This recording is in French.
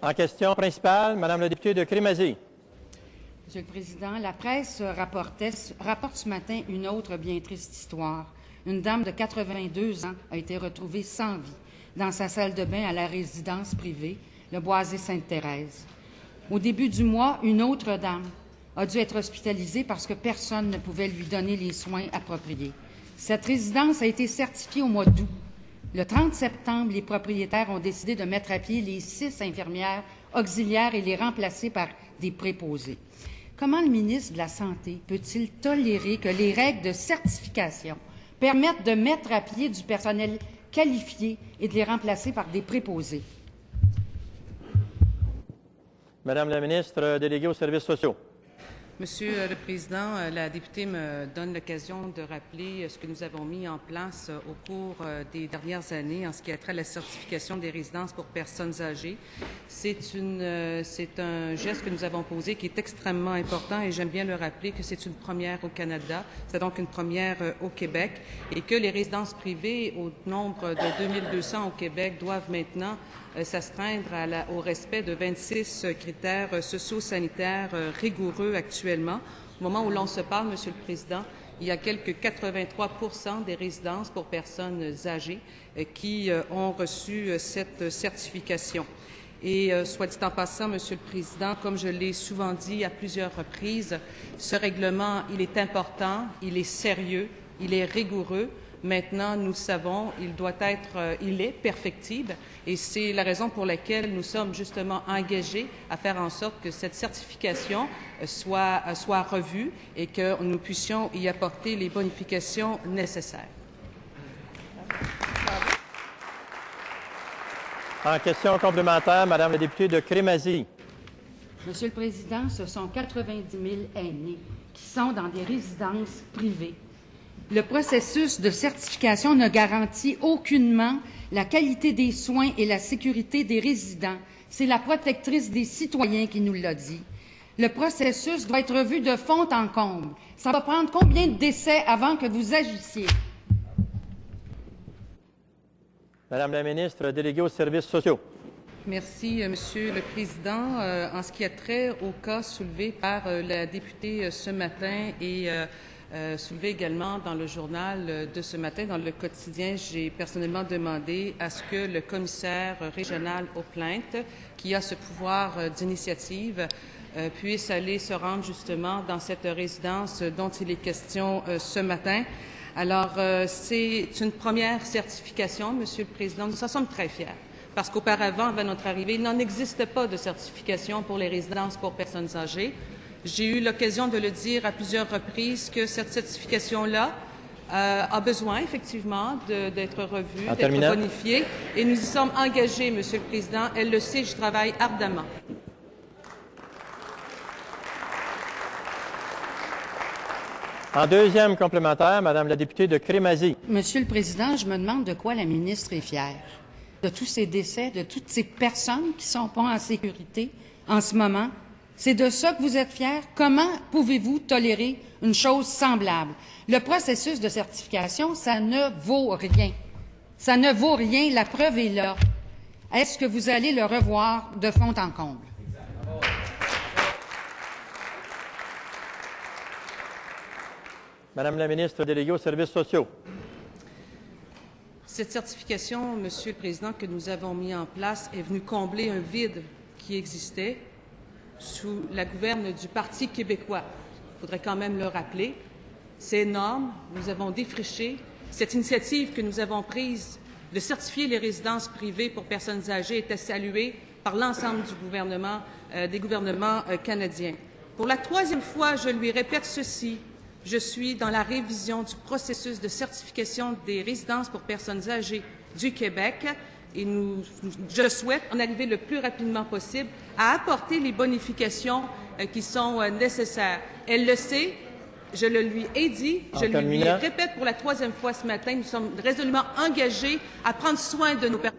En question principale, Madame la députée de Crémazie. Monsieur le Président, la presse rapporte ce matin une autre bien triste histoire. Une dame de 82 ans a été retrouvée sans vie dans sa salle de bain à la résidence privée, le Boisé Sainte-Thérèse. Au début du mois, une autre dame a dû être hospitalisée parce que personne ne pouvait lui donner les soins appropriés. Cette résidence a été certifiée au mois d'août. Le 30 septembre, les propriétaires ont décidé de mettre à pied les 6 infirmières auxiliaires et les remplacer par des préposés. Comment le ministre de la Santé peut-il tolérer que les règles de certification permettent de mettre à pied du personnel qualifié et de les remplacer par des préposés? Madame la ministre déléguée aux services sociaux. Monsieur le Président, la députée me donne l'occasion de rappeler ce que nous avons mis en place au cours des dernières années en ce qui a trait à la certification des résidences pour personnes âgées. C'est un geste que nous avons posé qui est extrêmement important et j'aime bien le rappeler que c'est une première au Canada, c'est donc une première au Québec et que les résidences privées au nombre de 2200 au Québec doivent maintenant s'astreindre au respect de 26 critères socio-sanitaires rigoureux actuellement. Au moment où l'on se parle, Monsieur le Président, il y a quelques 83 % des résidences pour personnes âgées qui ont reçu cette certification. Et soit dit en passant, Monsieur le Président, comme je l'ai souvent dit à plusieurs reprises, ce règlement, il est important, il est sérieux, il est rigoureux. Maintenant, nous savons, il est perfectible et c'est la raison pour laquelle nous sommes justement engagés à faire en sorte que cette certification soit revue et que nous puissions y apporter les bonifications nécessaires. En question complémentaire, Madame la députée de Crémazie. Monsieur le Président, ce sont 90 000 aînés qui sont dans des résidences privées. Le processus de certification ne garantit aucunement la qualité des soins et la sécurité des résidents. C'est la protectrice des citoyens qui nous l'a dit. Le processus doit être revu de fond en comble. Ça va prendre combien de décès avant que vous agissiez? Madame la ministre déléguée aux services sociaux. Merci, Monsieur le Président. En ce qui a trait au cas soulevé par la députée ce matin et soulevé également dans le journal de ce matin, dans le quotidien, j'ai personnellement demandé à ce que le commissaire régional aux plaintes, qui a ce pouvoir d'initiative, puisse aller se rendre justement dans cette résidence dont il est question ce matin. Alors, c'est une première certification, Monsieur le Président. Nous en sommes très fiers, parce qu'auparavant, avant notre arrivée, il n'en existe pas de certification pour les résidences pour personnes âgées. J'ai eu l'occasion de le dire à plusieurs reprises que cette certification-là a besoin effectivement d'être revue, d'être bonifiée. Et nous y sommes engagés, Monsieur le Président. Elle le sait, je travaille ardemment. En deuxième complémentaire, Madame la députée de Crémazie. Monsieur le Président, je me demande de quoi la ministre est fière. De tous ces décès, de toutes ces personnes qui ne sont pas en sécurité en ce moment. C'est de ça que vous êtes fiers? Comment pouvez-vous tolérer une chose semblable? Le processus de certification, ça ne vaut rien. Ça ne vaut rien, la preuve est là. Est-ce que vous allez le revoir de fond en comble? Madame la ministre déléguée aux services sociaux. Cette certification, Monsieur le Président, que nous avons mis en place est venue combler un vide qui existait sous la gouverne du Parti québécois. Il faudrait quand même le rappeler. C'est énorme. Nous avons défriché. Cette initiative que nous avons prise de certifier les résidences privées pour personnes âgées était saluée par l'ensemble du gouvernement, des gouvernements canadiens. Pour la troisième fois, je lui répète ceci. Je suis dans la révision du processus de certification des résidences pour personnes âgées du Québec et je souhaite en arriver le plus rapidement possible à apporter les bonifications qui sont nécessaires. Elle le sait, je le lui ai dit, je lui répète pour la troisième fois ce matin, nous sommes résolument engagés à prendre soin de nos personnes.